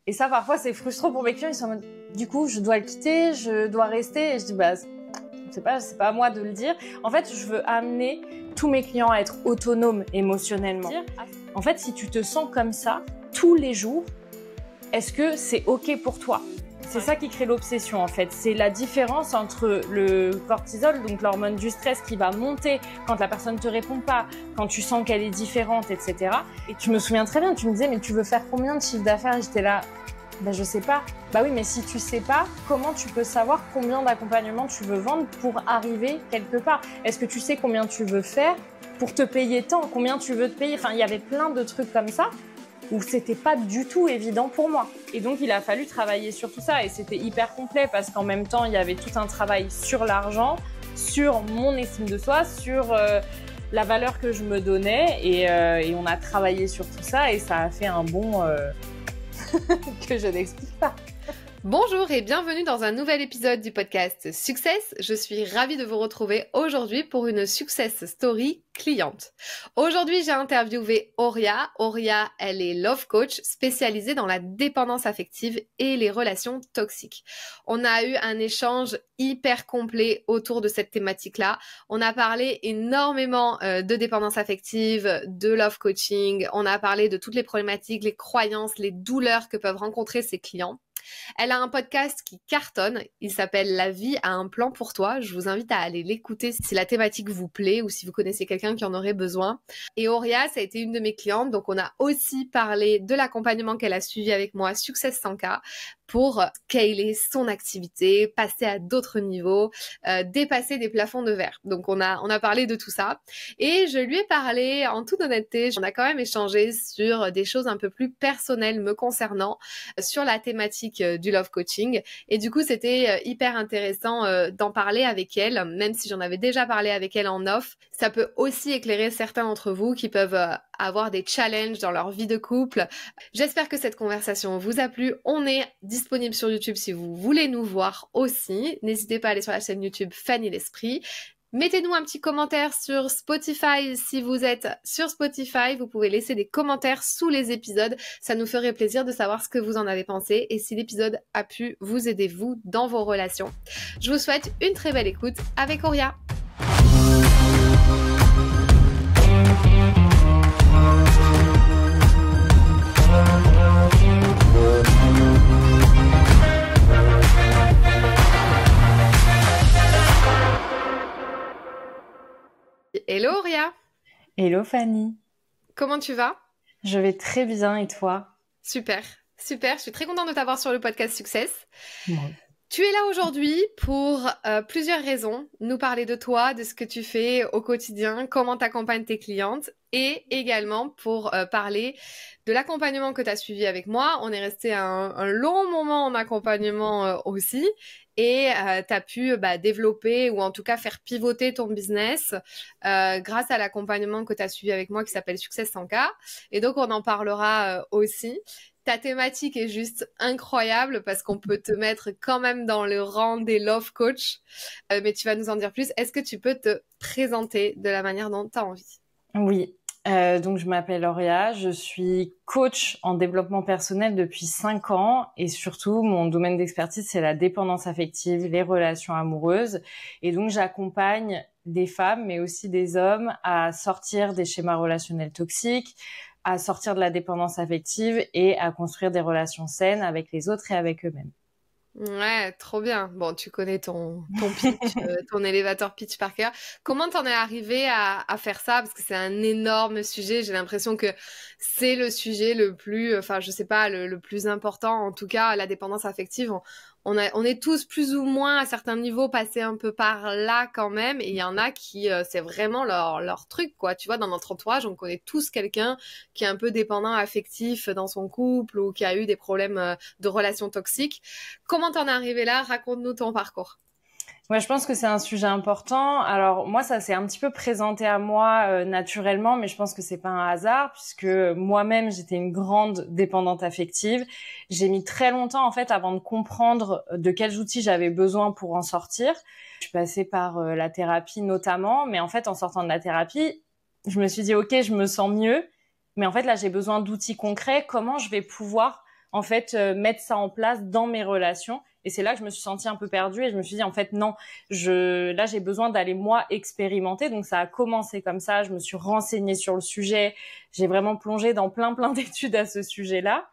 Et ça, parfois, c'est frustrant pour mes clients. Ils sont en mode, du coup, je dois le quitter, je dois rester. Et je dis, c'est pas à moi de le dire. En fait, je veux amener tous mes clients à être autonomes émotionnellement. En fait, si tu te sens comme ça, tous les jours, est-ce que c'est OK pour toi ? C'est ça qui crée l'obsession, en fait. C'est la différence entre le cortisol, donc l'hormone du stress qui va monter quand la personne te répond pas, quand tu sens qu'elle est différente, etc. Et tu me souviens très bien, tu me disais, mais tu veux faire combien de chiffre d'affaires ? Et j'étais là, je sais pas. Oui, mais si tu sais pas, comment tu peux savoir combien d'accompagnements tu veux vendre pour arriver quelque part ? Est-ce que tu sais combien tu veux faire pour te payer tant ? Combien tu veux te payer ? Enfin, il y avait plein de trucs comme ça où c'était pas du tout évident pour moi. Et donc, il a fallu travailler sur tout ça. Et c'était hyper complet parce qu'en même temps, il y avait tout un travail sur l'argent, sur mon estime de soi, sur la valeur que je me donnais. Et on a travaillé sur tout ça et ça a fait un bond que je n'explique pas. Bonjour et bienvenue dans un nouvel épisode du podcast Success. Je suis ravie de vous retrouver aujourd'hui pour une Success Story cliente. Aujourd'hui, j'ai interviewé Auria. Auria, elle est love coach spécialisée dans la dépendance affective et les relations toxiques. On a eu un échange hyper complet autour de cette thématique-là. On a parlé énormément de dépendance affective, de love coaching. On a parlé de toutes les problématiques, les croyances, les douleurs que peuvent rencontrer ses clients. Elle a un podcast qui cartonne, il s'appelle La vie a un plan pour toi. Je vous invite à aller l'écouter si la thématique vous plaît ou si vous connaissez quelqu'un qui en aurait besoin. Et Auria, ça a été une de mes clientes, donc on a aussi parlé de l'accompagnement qu'elle a suivi avec moi, Success 100K, pour scaler son activité, passer à d'autres niveaux, dépasser des plafonds de verre. Donc on a parlé de tout ça. Et je lui ai parlé en toute honnêteté, on a quand même échangé sur des choses un peu plus personnelles me concernant, sur la thématique du love coaching. Et du coup, c'était hyper intéressant d'en parler avec elle, même si j'en avais déjà parlé avec elle en off. Ça peut aussi éclairer certains d'entre vous qui peuvent avoir des challenges dans leur vie de couple. J'espère que cette conversation vous a plu. On est disponible sur YouTube si vous voulez nous voir aussi. N'hésitez pas à aller sur la chaîne YouTube Fanny l'Esprit. Mettez-nous un petit commentaire sur Spotify. Si vous êtes sur Spotify, vous pouvez laisser des commentaires sous les épisodes. Ça nous ferait plaisir de savoir ce que vous en avez pensé et si l'épisode a pu vous aider, vous, dans vos relations. Je vous souhaite une très belle écoute avec Auria. Hello Auria. Hello Fanny. Comment tu vas ? Je vais très bien et toi ? Super. Je suis très contente de t'avoir sur le podcast Success. Ouais. Tu es là aujourd'hui pour plusieurs raisons. Nous parler de toi, de ce que tu fais au quotidien, comment tu accompagnes tes clientes et également pour parler de l'accompagnement que tu as suivi avec moi. On est resté un long moment en accompagnement aussi et tu as pu développer ou en tout cas faire pivoter ton business grâce à l'accompagnement que tu as suivi avec moi qui s'appelle Success 100K. Et donc, on en parlera aussi. Ta thématique est juste incroyable parce qu'on peut te mettre quand même dans le rang des love coach, mais tu vas nous en dire plus. Est-ce que tu peux te présenter de la manière dont tu as envie ? Oui, donc je m'appelle Auria, je suis coach en développement personnel depuis 5 ans et surtout mon domaine d'expertise c'est la dépendance affective, les relations amoureuses et donc j'accompagne des femmes mais aussi des hommes à sortir des schémas relationnels toxiques, à sortir de la dépendance affective et à construire des relations saines avec les autres et avec eux-mêmes. Ouais, trop bien. Bon, tu connais ton pitch, ton elevator pitch par cœur. Comment t'en es arrivé à faire ça? Parce que c'est un énorme sujet. J'ai l'impression que c'est le sujet le plus, enfin, je sais pas, le plus important. En tout cas, la dépendance affective. On est tous plus ou moins à certains niveaux passés un peu par là quand même. Et il y en a qui, c'est vraiment leur truc, quoi. Tu vois, dans notre entourage, on connaît tous quelqu'un qui est un peu dépendant affectif dans son couple ou qui a eu des problèmes de relations toxiques. Comment t'en es arrivé là ? Raconte-nous ton parcours. Ouais, je pense que c'est un sujet important. Alors moi, ça s'est un petit peu présenté à moi naturellement, mais je pense que c'est pas un hasard puisque moi-même j'étais une grande dépendante affective. J'ai mis très longtemps en fait avant de comprendre de quels outils j'avais besoin pour en sortir. Je suis passée par la thérapie notamment, mais en fait en sortant de la thérapie, je me suis dit ok, je me sens mieux, mais en fait là j'ai besoin d'outils concrets. Comment je vais pouvoir en fait, mettre ça en place dans mes relations. Et c'est là que je me suis sentie un peu perdue et je me suis dit, en fait, non, là, j'ai besoin d'aller, moi, expérimenter. Donc, ça a commencé comme ça. Je me suis renseignée sur le sujet. J'ai vraiment plongé dans plein d'études à ce sujet-là.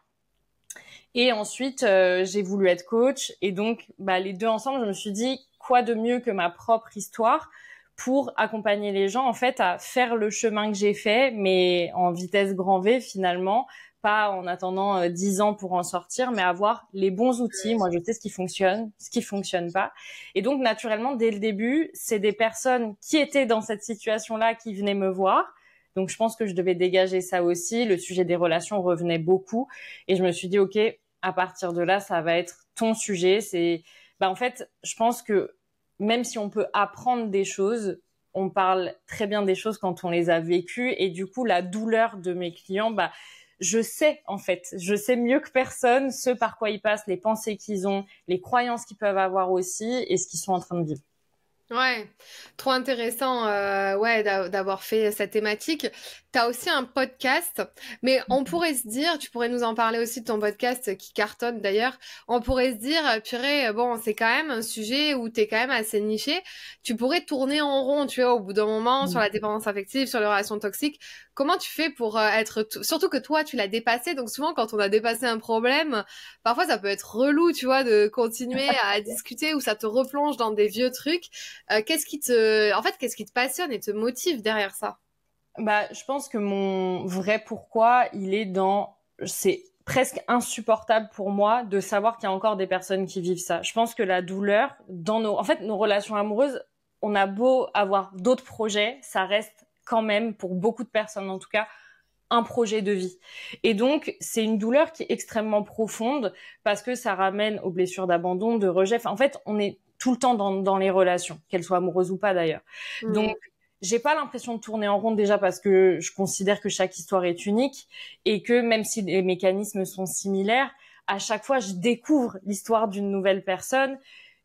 Et ensuite, j'ai voulu être coach. Et donc, les deux ensemble, je me suis dit, quoi de mieux que ma propre histoire pour accompagner les gens, en fait, à faire le chemin que j'ai fait, mais en vitesse grand V, finalement, pas en attendant 10 ans pour en sortir, mais avoir les bons outils. Moi, je sais ce qui fonctionne pas. Et donc, naturellement, dès le début, c'est des personnes qui étaient dans cette situation-là qui venaient me voir. Donc, je pense que je devais dégager ça aussi. Le sujet des relations revenait beaucoup. Et je me suis dit, OK, à partir de là, ça va être ton sujet. En fait, je pense que même si on peut apprendre des choses, on parle très bien des choses quand on les a vécues. Et du coup, la douleur de mes clients, je sais, en fait, je sais mieux que personne ce par quoi ils passent, les pensées qu'ils ont, les croyances qu'ils peuvent avoir aussi et ce qu'ils sont en train de vivre. Ouais, trop intéressant d'avoir fait cette thématique. T'as aussi un podcast, mais on pourrait se dire, tu pourrais nous en parler aussi de ton podcast qui cartonne d'ailleurs, on pourrait se dire, purée, bon, c'est quand même un sujet où t'es quand même assez niché, tu pourrais tourner en rond, tu vois, au bout d'un moment, sur la dépendance affective, sur les relations toxiques. Comment tu fais pour surtout que toi, tu l'as dépassé, donc souvent quand on a dépassé un problème, parfois ça peut être relou, tu vois, de continuer à discuter ou ça te replonge dans des vieux trucs. Qu'est-ce qui te passionne et te motive derrière ça? Je pense que mon vrai pourquoi, c'est presque insupportable pour moi de savoir qu'il y a encore des personnes qui vivent ça. Je pense que la douleur en fait, nos relations amoureuses, on a beau avoir d'autres projets, ça reste quand même, pour beaucoup de personnes en tout cas, un projet de vie. Et donc, c'est une douleur qui est extrêmement profonde parce que ça ramène aux blessures d'abandon, de rejet. Enfin, en fait, on est tout le temps dans les relations, qu'elles soient amoureuses ou pas d'ailleurs. Donc, j'ai pas l'impression de tourner en rond déjà parce que je considère que chaque histoire est unique et que même si les mécanismes sont similaires, à chaque fois, je découvre l'histoire d'une nouvelle personne,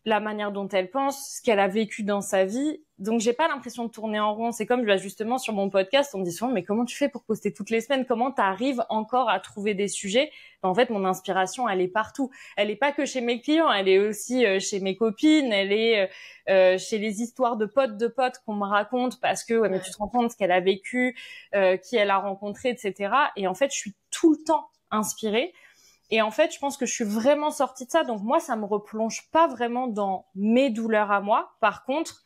la manière dont elle pense, ce qu'elle a vécu dans sa vie. Donc, j'ai pas l'impression de tourner en rond. C'est comme, justement, sur mon podcast, on me dit souvent, mais comment tu fais pour poster toutes les semaines? Comment t'arrives encore à trouver des sujets? En fait, mon inspiration, elle est partout. Elle est pas que chez mes clients, elle est aussi chez mes copines, elle est chez les histoires de potes qu'on me raconte parce que, mais tu te rends compte ce qu'elle a vécu, qui elle a rencontré, etc. Et en fait, je suis tout le temps inspirée. Et en fait, je pense que je suis vraiment sortie de ça. Donc moi, ça me replonge pas vraiment dans mes douleurs à moi. Par contre,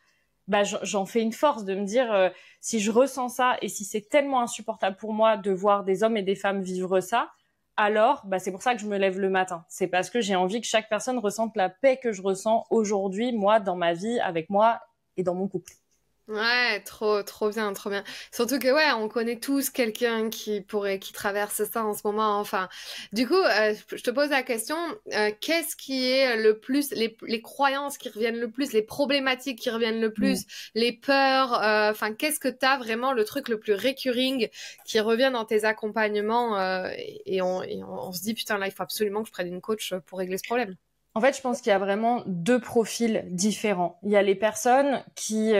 j'en fais une force de me dire, si je ressens ça et si c'est tellement insupportable pour moi de voir des hommes et des femmes vivre ça, alors c'est pour ça que je me lève le matin. C'est parce que j'ai envie que chaque personne ressente la paix que je ressens aujourd'hui, moi, dans ma vie, avec moi et dans mon couple. Ouais, trop bien, trop bien. Surtout que on connaît tous quelqu'un qui traverse ça en ce moment. Enfin, du coup, je te pose la question, qu'est-ce qui est le plus, les croyances qui reviennent le plus, les problématiques qui reviennent le plus, les peurs, enfin, qu'est-ce que t'as vraiment le truc le plus recurring qui revient dans tes accompagnements, et on se dit, putain, là, il faut absolument que je prenne une coach pour régler ce problème. En fait, je pense qu'il y a vraiment deux profils différents. Il y a les personnes qui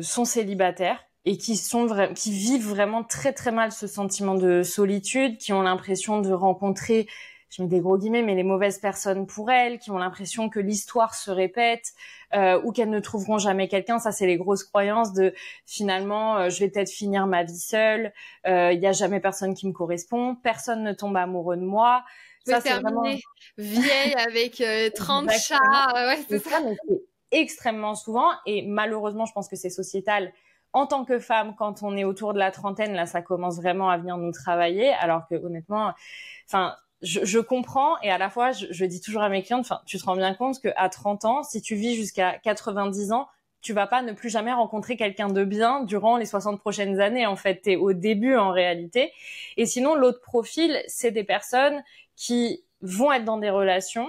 sont célibataires et qui vivent vraiment très très mal ce sentiment de solitude, qui ont l'impression de rencontrer, je mets des gros guillemets, mais les mauvaises personnes pour elles, qui ont l'impression que l'histoire se répète ou qu'elles ne trouveront jamais quelqu'un. Ça, c'est les grosses croyances de finalement, je vais peut-être finir ma vie seule, il y a jamais personne qui me correspond, personne ne tombe amoureux de moi. Ça, c'est vraiment vieille avec 30 chats. Ouais, c'est ça. Mais c'est extrêmement souvent et malheureusement, je pense que c'est sociétal. En tant que femme, quand on est autour de la trentaine, là, ça commence vraiment à venir nous travailler. Alors que honnêtement, enfin, je comprends et à la fois, je dis toujours à mes clientes, enfin, tu te rends bien compte qu'à 30 ans, si tu vis jusqu'à 90 ans, tu vas pas ne plus jamais rencontrer quelqu'un de bien durant les 60 prochaines années. En fait, t'es au début en réalité. Et sinon, l'autre profil, c'est des personnes qui vont être dans des relations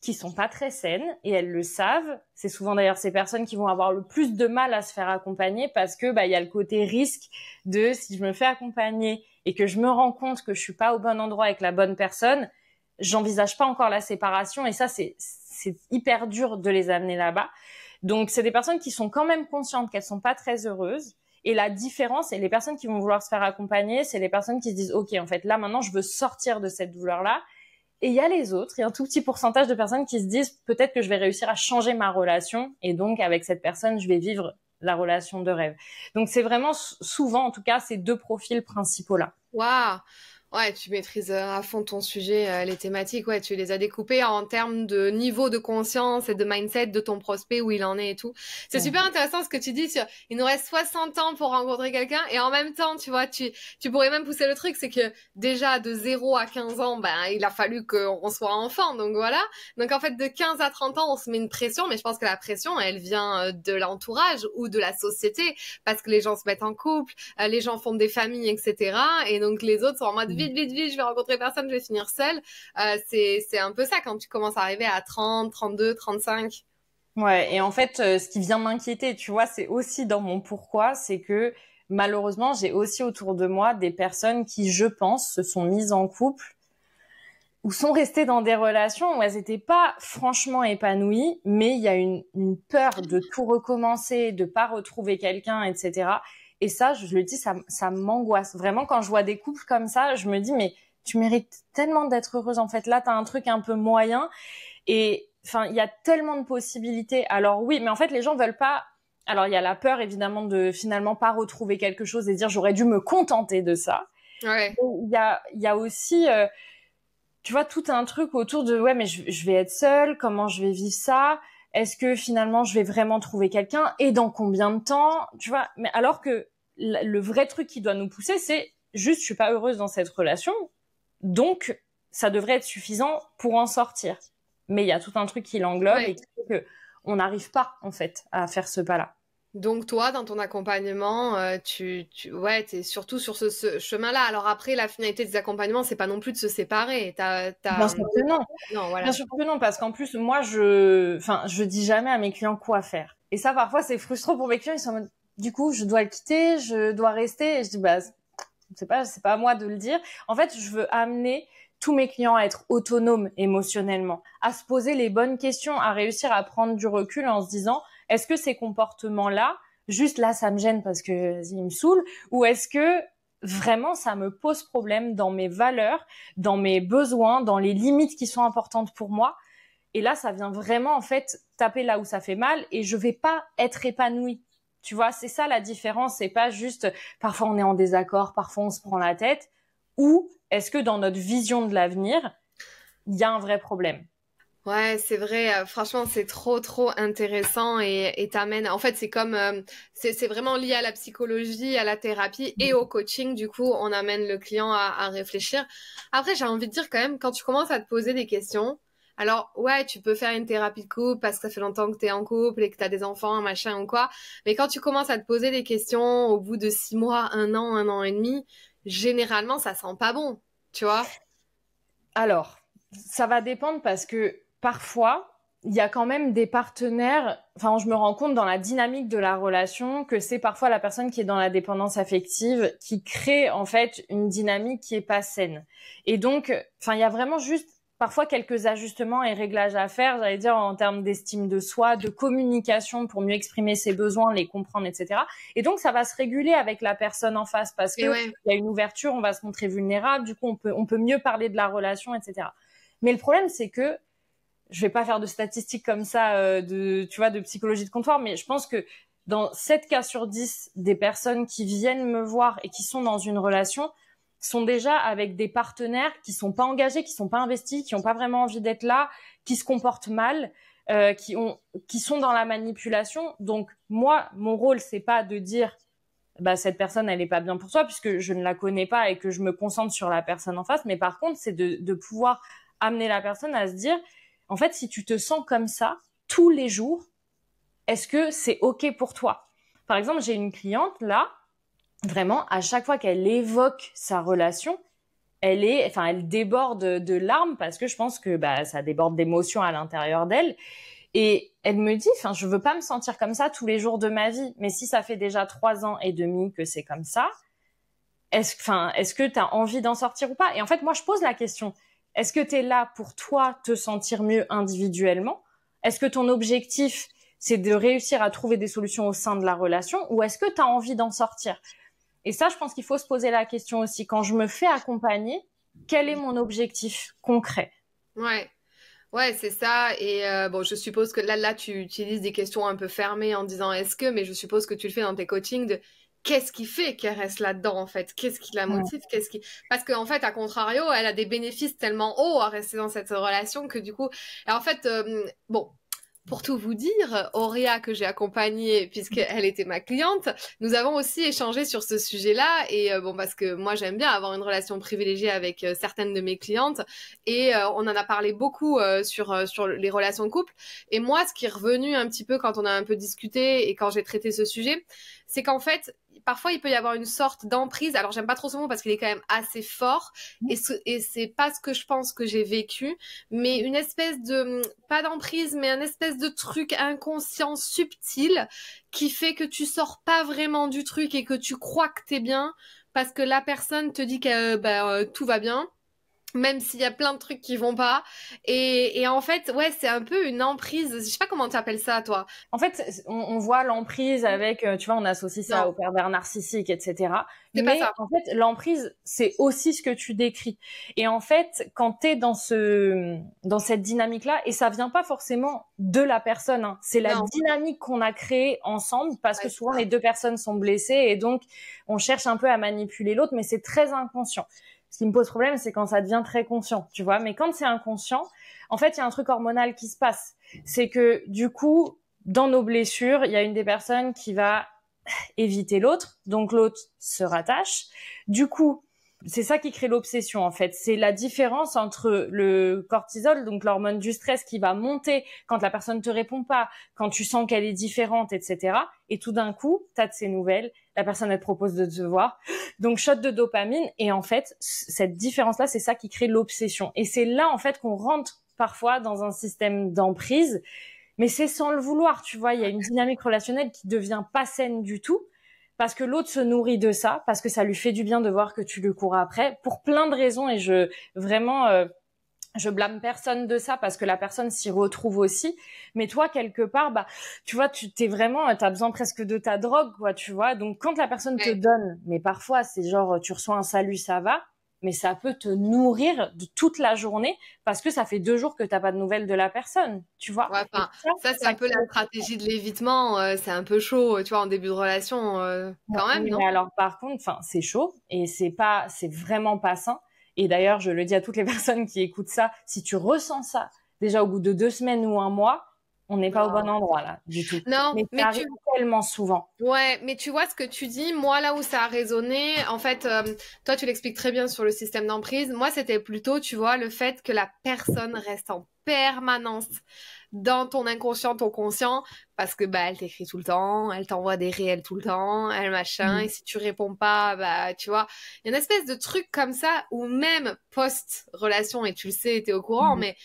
qui sont pas très saines et elles le savent. C'est souvent d'ailleurs ces personnes qui vont avoir le plus de mal à se faire accompagner parce que y a le côté risque de si je me fais accompagner et que je me rends compte que je suis pas au bon endroit avec la bonne personne, j'envisage pas encore la séparation et ça c'est hyper dur de les amener là-bas. Donc c'est des personnes qui sont quand même conscientes qu'elles sont pas très heureuses. Et la différence, et les personnes qui vont vouloir se faire accompagner, c'est les personnes qui se disent, OK, en fait, là, maintenant, je veux sortir de cette douleur-là. Et il y a les autres, il y a un tout petit pourcentage de personnes qui se disent peut-être que je vais réussir à changer ma relation et donc avec cette personne, je vais vivre la relation de rêve. Donc c'est vraiment souvent, en tout cas, ces deux profils principaux-là. Waouh! Ouais, tu maîtrises à fond ton sujet, les thématiques. Ouais, tu les as découpées en termes de niveau de conscience et de mindset de ton prospect, où il en est et tout. C'est super intéressant ce que tu dis sur il nous reste 60 ans pour rencontrer quelqu'un et en même temps, tu vois, tu pourrais même pousser le truc, c'est que déjà de 0 à 15 ans, ben, il a fallu qu'on soit enfant. Donc voilà. Donc en fait, de 15 à 30 ans, on se met une pression, mais je pense que la pression, elle vient de l'entourage ou de la société parce que les gens se mettent en couple, les gens fondent des familles, etc. Et donc les autres sont en mode vite, je vais rencontrer personne, je vais finir seule. C'est un peu ça quand tu commences à arriver à 30, 32, 35. Ouais, et en fait, ce qui vient m'inquiéter, tu vois, c'est aussi dans mon pourquoi, c'est que malheureusement, j'ai aussi autour de moi des personnes qui, je pense, se sont mises en couple ou sont restées dans des relations où elles n'étaient pas franchement épanouies, mais il y a une peur de tout recommencer, de pas retrouver quelqu'un, etc. Et ça, je le dis, ça m'angoisse. Vraiment, quand je vois des couples comme ça, je me dis, mais tu mérites tellement d'être heureuse. En fait, là, t'as un truc un peu moyen. Et enfin, il y a tellement de possibilités. Alors oui, mais en fait, les gens veulent pas. Alors, il y a la peur, évidemment, de finalement pas retrouver quelque chose et dire, j'aurais dû me contenter de ça. Ouais. Il y a aussi, tu vois, tout un truc autour de, ouais, mais je vais être seule. Comment je vais vivre ça? Est-ce que finalement, je vais vraiment trouver quelqu'un? Et dans combien de temps? Tu vois, mais alors que le vrai truc qui doit nous pousser, c'est juste, je suis pas heureuse dans cette relation, donc ça devrait être suffisant pour en sortir. Mais il y a tout un truc qui l'englobe et qui fait que on n'arrive pas en fait à faire ce pas-là. Donc toi, dans ton accompagnement, ouais, t'es surtout sur ce chemin-là. Alors après, la finalité des accompagnements, c'est pas non plus de se séparer. Bien sûr que non. Non, voilà. Bien sûr que non, parce qu'en plus, moi, je dis jamais à mes clients quoi faire. Et ça, parfois, c'est frustrant pour mes clients. Ils sont en mode, du coup, je dois le quitter, je dois rester. Et je dis, bah, c'est pas à moi de le dire. En fait, je veux amener tous mes clients à être autonomes émotionnellement, à se poser les bonnes questions, à réussir à prendre du recul en se disant, est-ce que ces comportements-là, juste là, ça me gêne parce que ils me saoulent, ou est-ce que vraiment ça me pose problème dans mes valeurs, dans mes besoins, dans les limites qui sont importantes pour moi? Et là, ça vient vraiment en fait taper là où ça fait mal et je vais pas être épanouie. Tu vois, c'est ça la différence. C'est pas juste parfois on est en désaccord, parfois on se prend la tête. Ou est-ce que dans notre vision de l'avenir, il y a un vrai problème? Ouais, c'est vrai. Franchement, c'est trop intéressant et t'amène. En fait, c'est comme c'est vraiment lié à la psychologie, à la thérapie et au coaching. Du coup, on amène le client à réfléchir. Après, j'ai envie de dire quand même, quand tu commences à te poser des questions, alors ouais, tu peux faire une thérapie de couple parce que ça fait longtemps que t'es en couple et que t'as des enfants, machin ou quoi. Mais quand tu commences à te poser des questions au bout de 6 mois, 1 an et demi, généralement, ça sent pas bon, tu vois? Alors, ça va dépendre parce que parfois, il y a quand même des partenaires, enfin, je me rends compte dans la dynamique de la relation que c'est parfois la personne qui est dans la dépendance affective qui crée en fait une dynamique qui est pas saine. Et donc, enfin, il y a vraiment juste parfois quelques ajustements et réglages à faire, j'allais dire en termes d'estime de soi, de communication pour mieux exprimer ses besoins, les comprendre, etc. Et donc, ça va se réguler avec la personne en face parce que Ouais. il y a une ouverture, on va se montrer vulnérable, du coup, on peut mieux parler de la relation, etc. Mais le problème, c'est que je vais pas faire de statistiques comme ça, tu vois, de psychologie de comptoir, mais je pense que dans 7 cas sur 10 des personnes qui viennent me voir et qui sont dans une relation sont déjà avec des partenaires qui sont pas engagés, qui sont pas investis, qui ont pas vraiment envie d'être là, qui se comportent mal, qui sont dans la manipulation. Donc moi, mon rôle, c'est pas de dire bah cette personne elle est pas bien pour toi puisque je ne la connais pas et que je me concentre sur la personne en face, mais par contre c'est de pouvoir amener la personne à se dire en fait si tu te sens comme ça tous les jours, est-ce que c'est ok pour toi? Par exemple, j'ai une cliente là, vraiment à chaque fois qu'elle évoque sa relation, elle déborde de larmes parce que je pense que bah ça déborde d'émotions à l'intérieur d'elle. Et elle me dit, enfin, je veux pas me sentir comme ça tous les jours de ma vie. Mais si ça fait déjà 3 ans et demi que c'est comme ça, est-ce que t'as envie d'en sortir ou pas? Et en fait, moi, je pose la question. Est-ce que t'es là pour toi te sentir mieux individuellement? Est-ce que ton objectif, c'est de réussir à trouver des solutions au sein de la relation? Ou est-ce que t'as envie d'en sortir? Et ça, je pense qu'il faut se poser la question aussi. Quand je me fais accompagner, quel est mon objectif concret? Ouais. Ouais, c'est ça. Et bon, je suppose que là, tu utilises des questions un peu fermées en disant est-ce que, mais je suppose que tu le fais dans tes coachings de qu'est-ce qui fait qu'elle reste là-dedans en fait? Qu'est-ce qui la Ouais. motive? Qu'est-ce qui... Parce qu'en fait, à contrario, elle a des bénéfices tellement hauts à rester dans cette relation que du coup, et en fait, bon. Pour tout vous dire, Auréa que j'ai accompagnée puisqu'elle était ma cliente, nous avons aussi échangé sur ce sujet-là et bon parce que moi j'aime bien avoir une relation privilégiée avec certaines de mes clientes et on en a parlé beaucoup sur les relations de couple et moi ce qui est revenu un petit peu quand on a un peu discuté et quand j'ai traité ce sujet, c'est qu'en fait parfois il peut y avoir une sorte d'emprise. Alors j'aime pas trop ce mot parce qu'il est quand même assez fort et c'est pas ce que je pense que j'ai vécu, mais une espèce de pas d'emprise, mais un espèce de truc inconscient subtil qui fait que tu sors pas vraiment du truc et que tu crois que t'es bien parce que la personne te dit que tout va bien même s'il y a plein de trucs qui vont pas. Et en fait, ouais, c'est un peu une emprise. Je sais pas comment tu appelles ça, toi. En fait, on voit l'emprise avec, tu vois, on associe ça Non, au pervers narcissique, etc. c'est pas Mais ça. en fait, l'emprise, c'est aussi ce que tu décris. Et en fait, quand t'es dans cette dynamique-là, et ça vient pas forcément de la personne, hein, c'est la Non, dynamique qu'on a créée ensemble, parce que ouais, c'est souvent ça. les deux personnes sont blessées, et donc on cherche un peu à manipuler l'autre, mais c'est très inconscient. Ce qui me pose problème, c'est quand ça devient très conscient, tu vois. Mais quand c'est inconscient, en fait, il y a un truc hormonal qui se passe. C'est que du coup, dans nos blessures, il y a une des personnes qui va éviter l'autre, donc l'autre se rattache. Du coup, c'est ça qui crée l'obsession en fait. C'est la différence entre le cortisol, donc l'hormone du stress qui va monter quand la personne te répond pas, quand tu sens qu'elle est différente, etc. Et tout d'un coup, t'as de ces nouvelles, la personne elle te propose de te voir, donc shot de dopamine. Et en fait, cette différence-là, c'est ça qui crée l'obsession. Et c'est là en fait qu'on rentre parfois dans un système d'emprise, mais c'est sans le vouloir, tu vois. Il y a une dynamique relationnelle qui devient pas saine du tout parce que l'autre se nourrit de ça, parce que ça lui fait du bien de voir que tu le cours après, pour plein de raisons. Et vraiment, je blâme personne de ça parce que la personne s'y retrouve aussi. Mais toi, quelque part, bah, tu vois, t'as besoin presque de ta drogue, quoi, tu vois. Donc, quand la personne te Ouais. donne, mais parfois, c'est genre, tu reçois un salut, ça va, mais ça peut te nourrir de toute la journée parce que ça fait 2 jours que t'as pas de nouvelles de la personne, tu vois. Ouais, Et enfin, ça, c'est ça un peu crée... la stratégie de l'évitement. C'est un peu chaud, tu vois, en début de relation, Ouais, quand même, oui, non? mais alors par contre, enfin, c'est chaud et c'est vraiment pas sain. Et d'ailleurs, je le dis à toutes les personnes qui écoutent ça, si tu ressens ça déjà au bout de 2 semaines ou un mois, on n'est pas au bon Non. endroit là, du tout. Non, Mais ça mais arrive tellement souvent. ouais, mais tu vois ce que tu dis, moi là où ça a résonné, en fait, toi tu l'expliques très bien sur le système d'emprise. Moi c'était plutôt, tu vois, le fait que la personne reste en permanence dans ton inconscient, ton conscient, parce que bah elle t'écrit tout le temps, elle t'envoie des réels tout le temps, elle machin, et Mhm. si tu réponds pas, bah tu vois, il y a une espèce de truc comme ça où même post-relation, et tu le sais, t'es au courant, Mhm. mais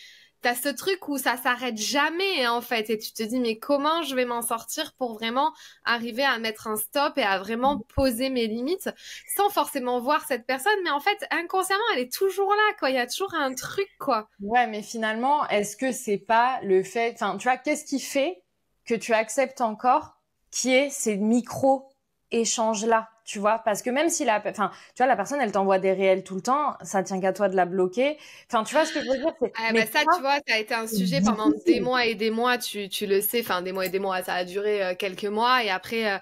t'as ce truc où ça s'arrête jamais en fait, et tu te dis mais comment je vais m'en sortir pour vraiment arriver à mettre un stop et à vraiment poser mes limites sans forcément voir cette personne, mais en fait inconsciemment elle est toujours là quoi, il y a toujours un truc quoi. Ouais, mais finalement, est-ce que c'est pas le fait, enfin, tu vois, qu'est-ce qui fait que tu acceptes encore qui est ces micro-échanges-là, tu vois? Parce que même si enfin, tu vois, la personne, elle t'envoie des réels tout le temps, ça tient qu'à toi de la bloquer. Enfin, tu vois ce que je veux dire? Ah bah Mais ça, toi, tu vois, ça a été un c'est sujet pendant des difficile. mois et des mois, tu le sais, enfin des mois et des mois, ça a duré quelques mois et après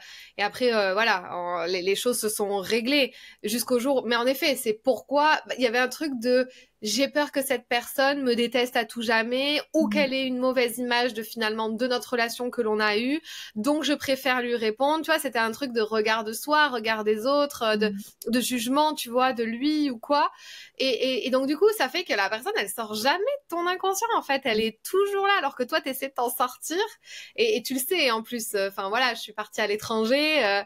voilà, les choses se sont réglées jusqu'au jour. Mais en effet, c'est pourquoi il y avait un truc de j'ai peur que cette personne me déteste à tout jamais ou Mhm. qu'elle ait une mauvaise image de finalement de notre relation que l'on a eue, donc je préfère lui répondre. Tu vois, c'était un truc de regard de soi, regard des autres, de jugement, tu vois, de lui ou quoi. Et donc du coup, ça fait que la personne, elle sort jamais de ton inconscient en fait, elle est toujours là, alors que toi, t'essaies de t'en sortir. Et tu le sais, en plus, enfin voilà, je suis partie à l'étranger,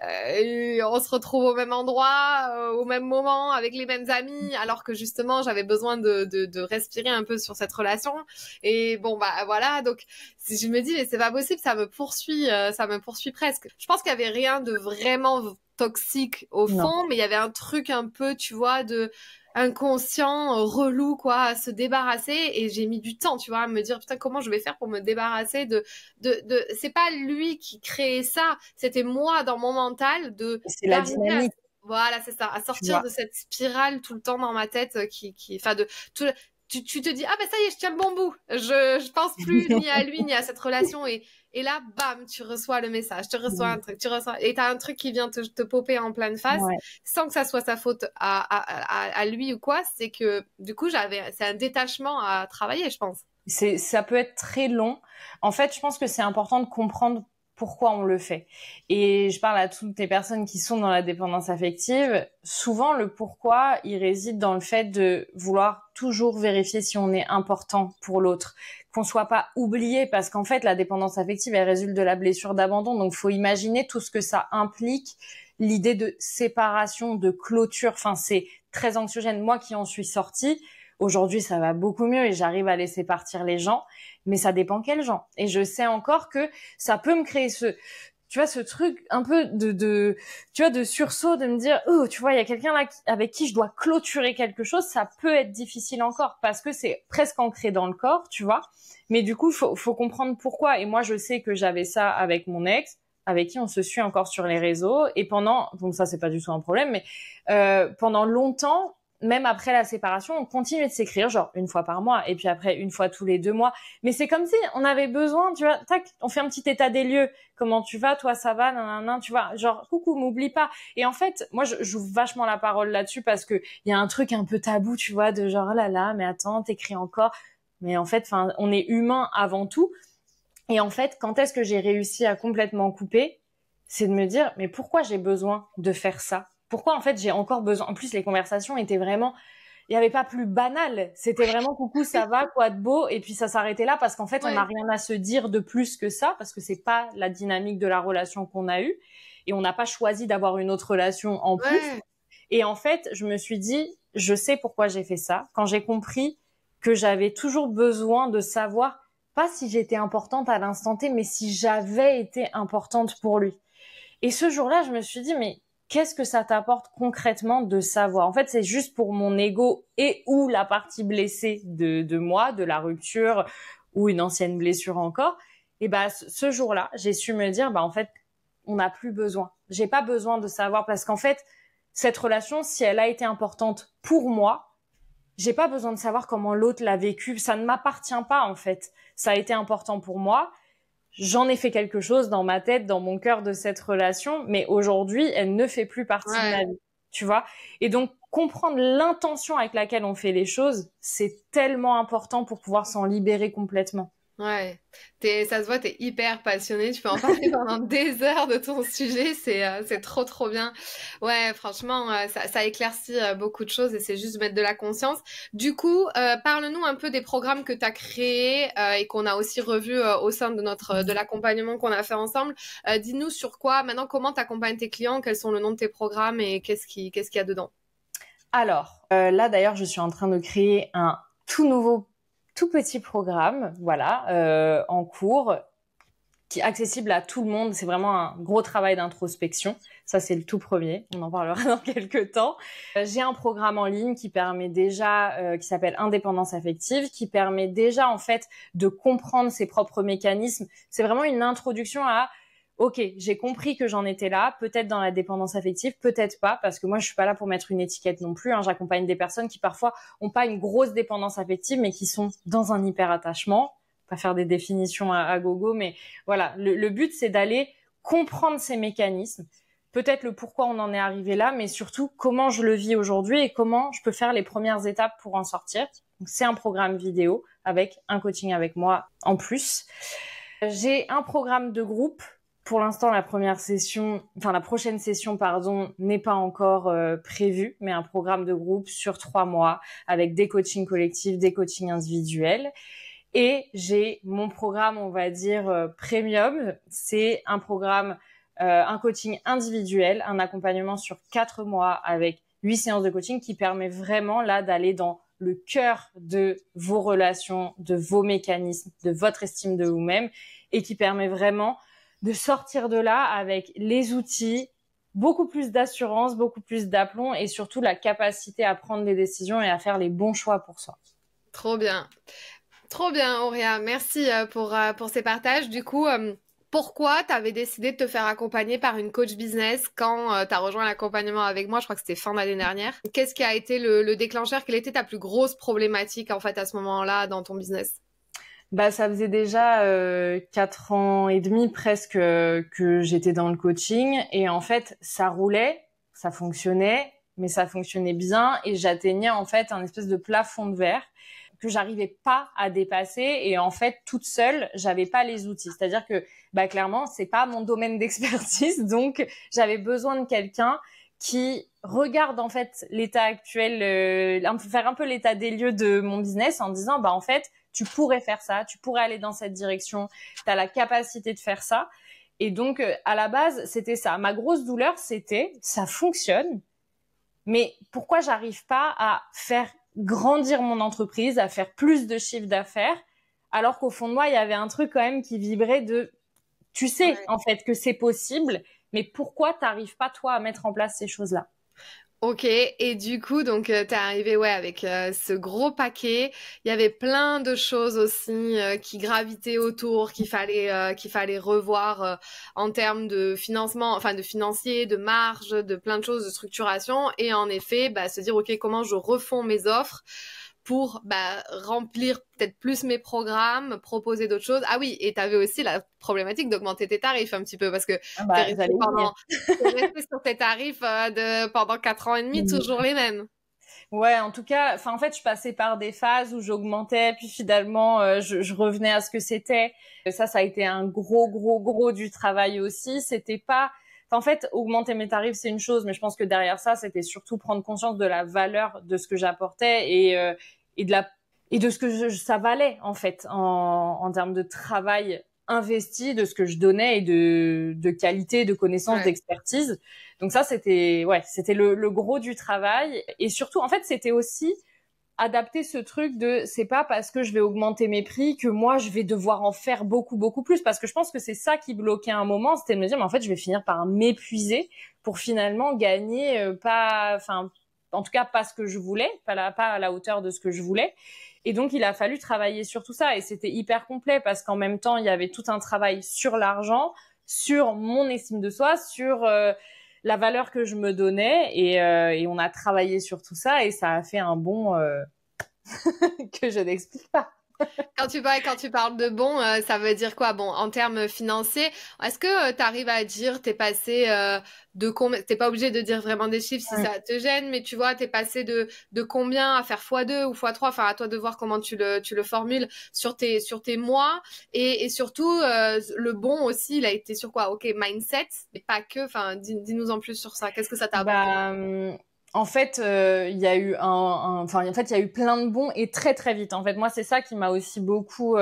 on se retrouve au même endroit, au même moment, avec les mêmes amis, alors que justement, j'avais besoin de respirer un peu sur cette relation. Et bon bah voilà, donc si je me dis mais c'est pas possible, ça me poursuit presque. Je pense qu'il y avait rien de vraiment toxique au Non. fond, mais il y avait un truc un peu, tu vois, de inconscient, relou, quoi, à se débarrasser. Et j'ai mis du temps, tu vois, à me dire, putain, comment je vais faire pour me débarrasser c'est pas lui qui créait ça, c'était moi dans mon mental C'est la d'arriver à, dynamique, voilà, c'est ça, à tu sortir vois. de cette spirale tout le temps dans ma tête enfin, de tout, tu te dis, ah ben ça y est, je tiens le bon bout. Je pense plus ni à lui, ni à cette relation. Et là, bam, tu reçois le message, tu reçois un truc, et t'as un truc qui vient te popper en pleine face, sans que ça soit sa faute à lui ou quoi. C'est que, du coup, c'est un détachement à travailler, je pense. Ça peut être très long. En fait, je pense que c'est important de comprendre pourquoi on le fait. Et je parle à toutes les personnes qui sont dans la dépendance affective. Souvent, le pourquoi, il réside dans le fait de vouloir toujours vérifier si on est important pour l'autre, qu'on soit pas oublié, parce qu'en fait, la dépendance affective, elle résulte de la blessure d'abandon. Donc, faut imaginer tout ce que ça implique, l'idée de séparation, de clôture. Enfin, c'est très anxiogène. Moi qui en suis sortie, aujourd'hui, ça va beaucoup mieux et j'arrive à laisser partir les gens, mais ça dépend quels gens. Et je sais encore que ça peut me créer ce truc un peu de sursaut, de me dire, oh, tu vois, il y a quelqu'un là avec qui je dois clôturer quelque chose. Ça peut être difficile encore parce que c'est presque ancré dans le corps, tu vois. Mais du coup, faut comprendre pourquoi. Et moi, je sais que j'avais ça avec mon ex, avec qui on se suit encore sur les réseaux. Et donc ça, c'est pas du tout un problème, mais pendant longtemps, même après la séparation, on continuait de s'écrire, genre une fois par mois, et puis après une fois tous les 2 mois. Mais c'est comme si on avait besoin, tu vois, tac, on fait un petit état des lieux. Comment tu vas, toi, ça va, nanana, tu vois, genre coucou, m'oublie pas. Et en fait, moi, je joue vachement la parole là-dessus parce que il y a un truc un peu tabou, tu vois, de genre oh là là, mais attends, t'écris encore. Mais en fait, enfin, on est humain avant tout. Et en fait, quand est-ce que j'ai réussi à complètement couper, c'est de me dire, mais pourquoi j'ai besoin de faire ça? Pourquoi, en fait, j'ai encore besoin... En plus, les conversations étaient vraiment... Il n'y avait pas plus banal. C'était vraiment coucou, ça va, quoi de beau? Et puis, ça s'arrêtait là parce qu'en fait, on n'a rien à se dire de plus que ça parce que c'est pas la dynamique de la relation qu'on a eue. Et on n'a pas choisi d'avoir une autre relation en plus. Et en fait, je me suis dit, je sais pourquoi j'ai fait ça. Quand j'ai compris que j'avais toujours besoin de savoir, pas si j'étais importante à l'instant T, mais si j'avais été importante pour lui. Et ce jour-là, je me suis dit, mais qu'est-ce que ça t'apporte concrètement de savoir? En fait, c'est juste pour mon ego et ou la partie blessée de moi, de la rupture ou une ancienne blessure encore. Et bah, ce jour-là, j'ai su me dire, bah, en fait, on n'a plus besoin. J'ai pas besoin de savoir parce qu'en fait, cette relation, si elle a été importante pour moi, j'ai pas besoin de savoir comment l'autre l'a vécu. Ça ne m'appartient pas, en fait. Ça a été important pour moi. J'en ai fait quelque chose dans ma tête, dans mon cœur de cette relation, mais aujourd'hui, elle ne fait plus partie de ma vie, tu vois. Et donc, comprendre l'intention avec laquelle on fait les choses, c'est tellement important pour pouvoir s'en libérer complètement. Ouais, ça se voit, t'es hyper passionnée, tu peux en parler pendant des heures de ton sujet, c'est trop trop bien. Ouais, franchement, ça éclaircit beaucoup de choses et c'est juste mettre de la conscience. Du coup, parle-nous un peu des programmes que t'as créés et qu'on a aussi revus au sein de l'accompagnement qu'on a fait ensemble. Dis-nous sur quoi, maintenant, comment t'accompagnes tes clients, quels sont le nom de tes programmes et qu'est-ce qu'il y a dedans? Alors, là d'ailleurs, je suis en train de créer un tout petit programme, voilà, en cours, qui est accessible à tout le monde. C'est vraiment un gros travail d'introspection. Ça, c'est le tout premier. On en parlera dans quelques temps. J'ai un programme en ligne qui permet déjà, qui s'appelle Indépendance affective, qui permet déjà, en fait, de comprendre ses propres mécanismes. C'est vraiment une introduction à ok, j'ai compris que j'en étais là, peut-être dans la dépendance affective, peut-être pas, parce que moi, je suis pas là pour mettre une étiquette non plus. Hein. J'accompagne des personnes qui parfois ont pas une grosse dépendance affective, mais qui sont dans un hyper-attachement. Pas faire des définitions à gogo, mais voilà. Le but, c'est d'aller comprendre ces mécanismes, peut-être le pourquoi on en est arrivé là, mais surtout comment je le vis aujourd'hui et comment je peux faire les premières étapes pour en sortir. Donc, c'est un programme vidéo avec un coaching avec moi en plus. J'ai un programme de groupe. Pour l'instant, la prochaine session, n'est pas encore prévue, mais un programme de groupe sur 3 mois avec des coachings collectifs, des coachings individuels. Et j'ai mon programme, on va dire, premium. C'est un programme, un coaching individuel, un accompagnement sur 4 mois avec 8 séances de coaching qui permet vraiment là d'aller dans le cœur de vos relations, de vos mécanismes, de votre estime de vous-même et qui permet vraiment de sortir de là avec les outils, beaucoup plus d'assurance, beaucoup plus d'aplomb et surtout la capacité à prendre des décisions et à faire les bons choix pour soi. Trop bien. Trop bien, Auréa. Merci pour ces partages. Du coup, Pourquoi tu avais décidé de te faire accompagner par une coach business quand tu as rejoint l'accompagnement avec moi? Je crois que c'était fin d'année dernière. Qu'est-ce qui a été le déclencheur? Quelle était ta plus grosse problématique en fait à ce moment-là dans ton business? Bah, ça faisait déjà 4 ans et demi presque que j'étais dans le coaching et en fait, ça roulait, ça fonctionnait, mais ça fonctionnait bien et j'atteignais en fait un espèce de plafond de verre que j'arrivais pas à dépasser et en fait toute seule, j'avais pas les outils. C'est-à-dire que bah clairement, c'est pas mon domaine d'expertise, donc j'avais besoin de quelqu'un qui regarde en fait l'état actuel, faire un peu l'état des lieux de mon business en disant bah en fait tu pourrais faire ça, tu pourrais aller dans cette direction, tu as la capacité de faire ça. Et donc, à la base, c'était ça. Ma grosse douleur, c'était, ça fonctionne, mais pourquoi j'arrive pas à faire grandir mon entreprise, à faire plus de chiffre d'affaires, alors qu'au fond de moi, il y avait un truc quand même qui vibrait de, tu sais, Ouais. en fait, que c'est possible, mais pourquoi t'arrives pas, toi, à mettre en place ces choses-là? Ok, et du coup, donc t'es arrivé avec ce gros paquet. Il y avait plein de choses aussi qui gravitaient autour, qu'il fallait revoir en termes de financement, enfin de financier, de marge, de plein de choses, de structuration. Et en effet, bah, se dire ok, comment je refonds mes offres pour bah, remplir peut-être plus mes programmes, proposer d'autres choses. Ah oui, et tu avais aussi la problématique d'augmenter tes tarifs un petit peu parce que Ah tu es bah, resté j'allais y venir. sur tes tarifs pendant 4 ans et demi, toujours les mêmes. Ouais, en tout cas, enfin, en fait, je passais par des phases où j'augmentais, puis finalement, je revenais à ce que c'était. Ça a été un gros du travail aussi. C'était pas, enfin, en fait, augmenter mes tarifs, c'est une chose, mais je pense que derrière ça, c'était surtout prendre conscience de la valeur de ce que j'apportais et de la, et de ce que ça valait, en fait, en termes de travail investi, de ce que je donnais et de qualité, de connaissances, Ouais. d'expertise. Donc ça, c'était le gros du travail. Et surtout, en fait, c'était aussi adapter ce truc de c'est pas parce que je vais augmenter mes prix que moi je vais devoir en faire beaucoup plus, parce que je pense que c'est ça qui bloquait un moment, c'était de me dire mais en fait je vais finir par m'épuiser pour finalement gagner pas, enfin en tout cas pas ce que je voulais, pas à la hauteur de ce que je voulais. Et donc il a fallu travailler sur tout ça et c'était hyper complet parce qu'en même temps il y avait tout un travail sur l'argent, sur mon estime de soi, sur la valeur que je me donnais et on a travaillé sur tout ça et ça a fait un bond que je n'explique pas. Quand tu parles de bon, ça veut dire quoi? Bon, en termes financiers, est-ce que tu arrives à dire, t'es passé de combien, t'es pas obligé de dire vraiment des chiffres si ça te gêne, mais tu vois, t'es passé de combien à faire x2 ou x3, enfin à toi de voir comment tu le formules sur tes mois, et surtout, le bon aussi, il a été sur quoi? Ok, mindset, mais pas que, enfin, dis-nous en plus sur ça, qu'est-ce que ça t'a apporté? Bah, en fait, il y a eu enfin, en fait, il y a eu plein de bons et très vite. En fait, moi, c'est ça qui m'a aussi beaucoup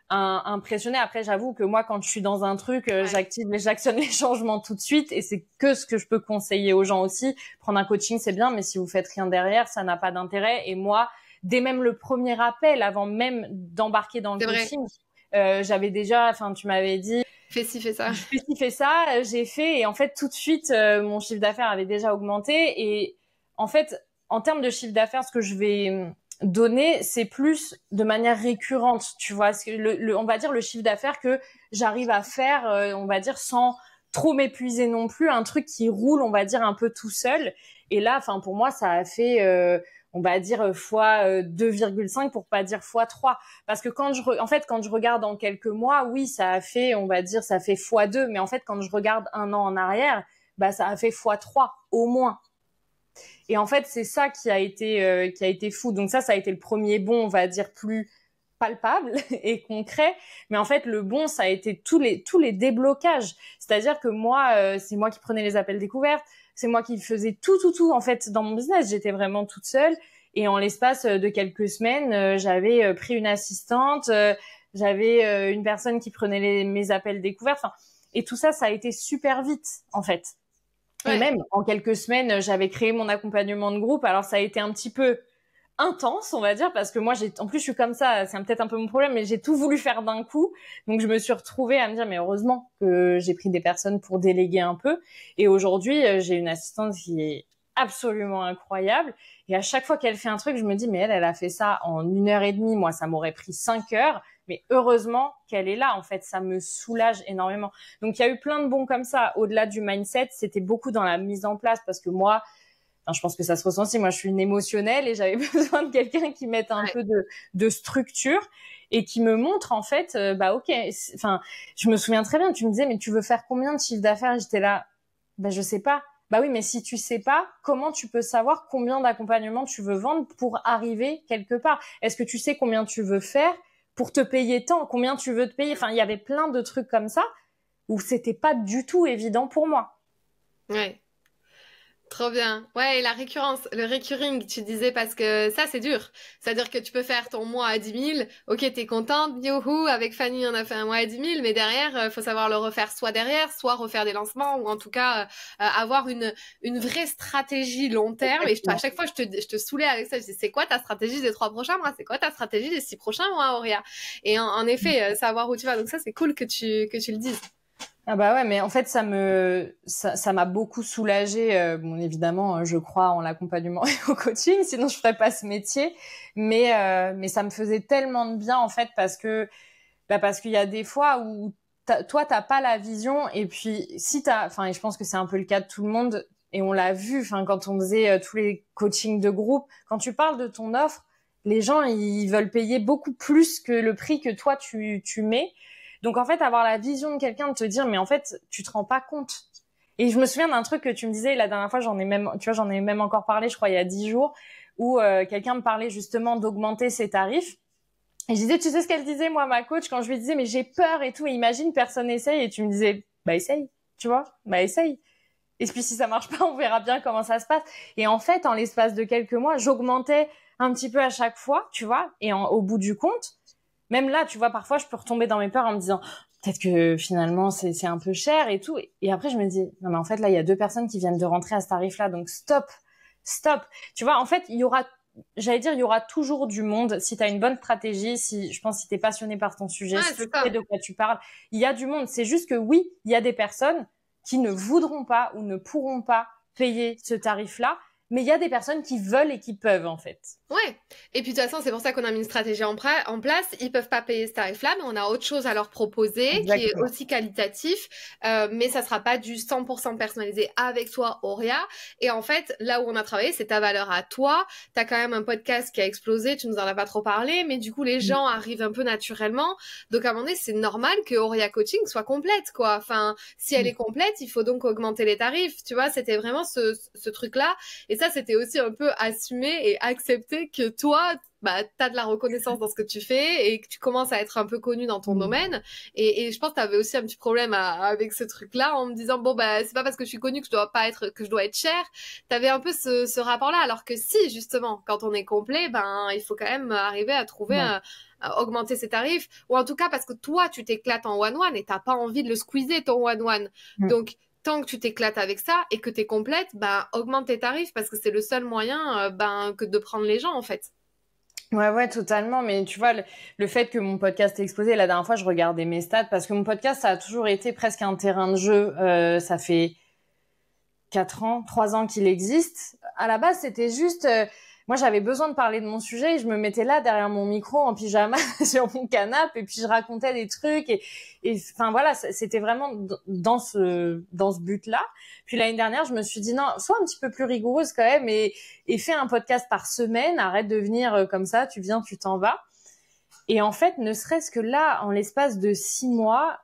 impressionnée. Après, j'avoue que moi, quand je suis dans un truc, Ouais. j'actionne les changements tout de suite et c'est que ce que je peux conseiller aux gens aussi. Prendre un coaching, c'est bien, mais si vous faites rien derrière, ça n'a pas d'intérêt. Et moi, dès même le premier appel, avant même d'embarquer dans le C'est vrai, coaching, j'avais déjà, enfin, tu m'avais dit, fais ci, fais ça. fais ci, fais ça, j'ai fait et en fait tout de suite mon chiffre d'affaires avait déjà augmenté et en fait en termes de chiffre d'affaires ce que je vais donner c'est plus de manière récurrente, tu vois, on va dire le chiffre d'affaires que j'arrive à faire on va dire sans trop m'épuiser non plus, un truc qui roule on va dire un peu tout seul et là enfin pour moi ça a fait on va dire fois 2,5 pour pas dire fois 3 parce que en fait, quand je regarde en quelques mois, oui, ça a fait, on va dire, ça fait x2. Mais en fait, quand je regarde un an en arrière, bah, ça a fait x3 au moins. Et en fait, c'est ça qui a été fou. Donc ça a été le premier bond, on va dire, plus palpable et concret. Mais en fait, le bon, ça a été tous les déblocages. C'est-à-dire que moi, c'est moi qui prenais les appels découvertes. C'est moi qui faisais tout, en fait, dans mon business. J'étais vraiment toute seule. Et en l'espace de quelques semaines, j'avais pris une assistante, j'avais une personne qui prenait mes appels découvertes. Enfin, et tout ça, ça a été super vite, en fait. Et Ouais. même en quelques semaines, j'avais créé mon accompagnement de groupe. Alors ça a été un petit peu intense, on va dire, parce que moi, en plus, je suis comme ça. C'est peut-être un peu mon problème, mais j'ai tout voulu faire d'un coup. Donc, je me suis retrouvée à me dire, mais heureusement que j'ai pris des personnes pour déléguer un peu. Et aujourd'hui, j'ai une assistante qui est absolument incroyable. Et à chaque fois qu'elle fait un truc, je me dis, mais elle a fait ça en 1 heure et demie. Moi, ça m'aurait pris 5 heures. Mais heureusement qu'elle est là, en fait. Ça me soulage énormément. Donc, il y a eu plein de bons comme ça. Au-delà du mindset, c'était beaucoup dans la mise en place parce que moi, je pense que ça se ressent aussi. Moi, je suis une émotionnelle et j'avais besoin de quelqu'un qui mette un peu de structure et qui me montre, en fait, ok. Enfin, je me souviens très bien. Tu me disais, mais tu veux faire combien de chiffre d'affaires? Et j'étais là, je sais pas. Bah oui, mais si tu sais pas, comment tu peux savoir combien d'accompagnement tu veux vendre pour arriver quelque part? Est-ce que tu sais combien tu veux faire pour te payer tant? Combien tu veux te payer? Enfin, il y avait plein de trucs comme ça où c'était pas du tout évident pour moi. Ouais. Trop bien. Ouais, et la récurrence, le recurring, tu disais, parce que ça, c'est dur. C'est-à-dire que tu peux faire ton mois à 10 000. Ok, t'es contente, youhou, avec Fanny, on a fait un mois à 10 000, mais derrière, faut savoir le refaire soit derrière, soit refaire des lancements, ou en tout cas, avoir une vraie stratégie long terme. Et à chaque fois, je te saoulais avec ça. Je dis, c'est quoi ta stratégie des 3 prochains mois? C'est quoi ta stratégie des 6 prochains mois, Auria? Et en effet, savoir où tu vas. Donc ça, c'est cool que tu le dises. Ah bah ouais, mais en fait ça m'a beaucoup soulagée. Bon, évidemment, je crois en l'accompagnement et au coaching, sinon je ferais pas ce métier. Mais ça me faisait tellement de bien en fait parce qu'il y a des fois où toi t'as pas la vision et puis si et je pense que c'est un peu le cas de tout le monde et on l'a vu. Enfin, quand on faisait tous les coachings de groupe, quand tu parles de ton offre, les gens ils veulent payer beaucoup plus que le prix que toi tu mets. Donc, en fait, avoir la vision de quelqu'un, de te dire, mais en fait, tu te rends pas compte. Et je me souviens d'un truc que tu me disais la dernière fois, j'en ai même encore parlé, je crois, il y a 10 jours, où quelqu'un me parlait justement d'augmenter ses tarifs. Et je disais, tu sais ce qu'elle disait, moi, ma coach, quand je lui disais, mais j'ai peur et tout, et imagine, personne essaye, et tu me disais, essaye, tu vois, essaye. Et puis, si ça marche pas, on verra bien comment ça se passe. Et en fait, en l'espace de quelques mois, j'augmentais un petit peu à chaque fois, tu vois, et au bout du compte, même là, tu vois, parfois, je peux retomber dans mes peurs en me disant, peut-être que finalement, c'est un peu cher et tout. Et après, je me dis, non, mais en fait, là, il y a 2 personnes qui viennent de rentrer à ce tarif-là. Donc, stop. Tu vois, en fait, il y aura toujours du monde. Si tu as une bonne stratégie, je pense, si tu es passionné par ton sujet, si tu sais de quoi tu parles, il y a du monde. C'est juste que oui, il y a des personnes qui ne voudront pas ou ne pourront pas payer ce tarif-là. Mais il y a des personnes qui veulent et qui peuvent, en fait. Ouais. Et puis, de toute façon, c'est pour ça qu'on a mis une stratégie en place. Ils peuvent pas payer ce tarif-là, mais on a autre chose à leur proposer. Exactement. Qui est aussi qualitatif. Mais ça sera pas du 100% personnalisé avec toi, Auria. Et en fait, là où on a travaillé, c'est ta valeur à toi. T'as quand même un podcast qui a explosé. Tu nous en as pas trop parlé, mais du coup, les gens arrivent un peu naturellement. Donc, à un moment donné, c'est normal que Auria Coaching soit complète, quoi. Enfin, si elle est complète, il faut donc augmenter les tarifs. Tu vois, c'était vraiment ce truc-là. Et ça, c'était aussi un peu assumer et accepter que toi, t'as de la reconnaissance dans ce que tu fais et que tu commences à être un peu connu dans ton domaine. Et je pense que t'avais aussi un petit problème avec ce truc-là en me disant, c'est pas parce que je suis connue que je dois être chère. T'avais un peu ce rapport-là, alors que si, justement, quand on est complet, il faut quand même arriver à trouver augmenter ses tarifs, ou en tout cas parce que toi, tu t'éclates en one-one et t'as pas envie de le squeezer, ton one-one. Donc, tant que tu t'éclates avec ça et que t'es complète, augmente tes tarifs parce que c'est le seul moyen que de prendre les gens, en fait. Ouais, totalement. Mais tu vois, le fait que mon podcast ait explosé, la dernière fois, je regardais mes stats parce que mon podcast, ça a toujours été presque un terrain de jeu. Ça fait 3 ans qu'il existe. À la base, c'était juste... moi, j'avais besoin de parler de mon sujet et je me mettais là derrière mon micro en pyjama sur mon canapé et puis je racontais des trucs et enfin voilà, c'était vraiment dans ce but-là. Puis l'année dernière, je me suis dit non, sois un petit peu plus rigoureuse quand même et fais un podcast par semaine, arrête de venir comme ça, tu viens, tu t'en vas. Et en fait, ne serait-ce que là, en l'espace de 6 mois,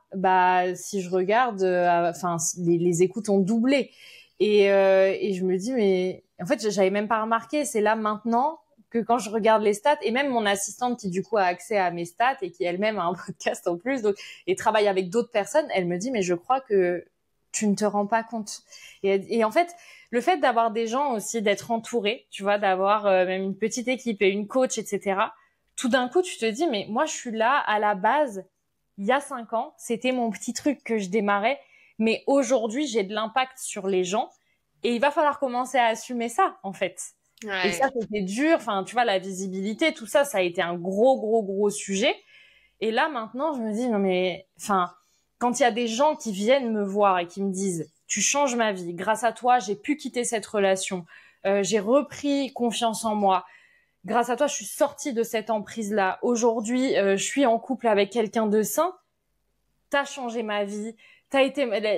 si je regarde, les écoutes ont doublé. Et je me dis, mais en fait, j'avais même pas remarqué. C'est là maintenant que quand je regarde les stats, et même mon assistante qui du coup a accès à mes stats et qui elle-même a un podcast en plus, donc, et travaille avec d'autres personnes, elle me dit, mais je crois que tu ne te rends pas compte. Et en fait, le fait d'avoir des gens aussi, d'être entouré, tu vois, d'avoir même une petite équipe et une coach, etc., tout d'un coup, tu te dis, mais moi, je suis là à la base, il y a 5 ans, c'était mon petit truc que je démarrais. Mais aujourd'hui, j'ai de l'impact sur les gens et il va falloir commencer à assumer ça, en fait. Ouais. Et ça, c'était dur. Enfin, tu vois, la visibilité, tout ça, ça a été un gros sujet. Et là, maintenant, je me dis, non mais, quand il y a des gens qui viennent me voir et qui me disent, tu changes ma vie, grâce à toi, j'ai pu quitter cette relation, j'ai repris confiance en moi. Grâce à toi, je suis sortie de cette emprise-là. Aujourd'hui, je suis en couple avec quelqu'un de sain. T'as changé ma vie.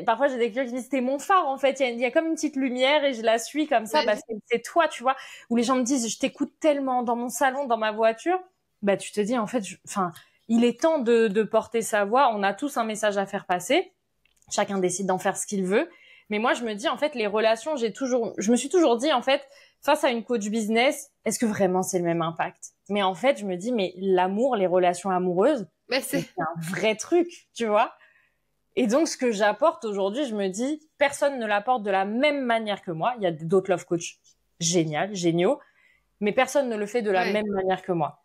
Parfois, j'ai des clients qui disent, c'était mon phare, en fait. Il y a comme une petite lumière et je la suis comme ça. Bah, c'est toi, tu vois. Ou les gens me disent, je t'écoute tellement dans mon salon, dans ma voiture. Bah, tu te dis, en fait, il est temps de porter sa voix. On a tous un message à faire passer. Chacun décide d'en faire ce qu'il veut. Mais moi, je me dis, en fait, les relations, je me suis toujours dit, en fait, face à une coach business, est-ce que vraiment c'est le même impact? Mais en fait, je me dis, mais l'amour, les relations amoureuses, c'est un vrai truc, tu vois? Et donc, ce que j'apporte aujourd'hui, je me dis, personne ne l'apporte de la même manière que moi. Il y a d'autres love coachs géniaux, mais personne ne le fait de la même manière que moi.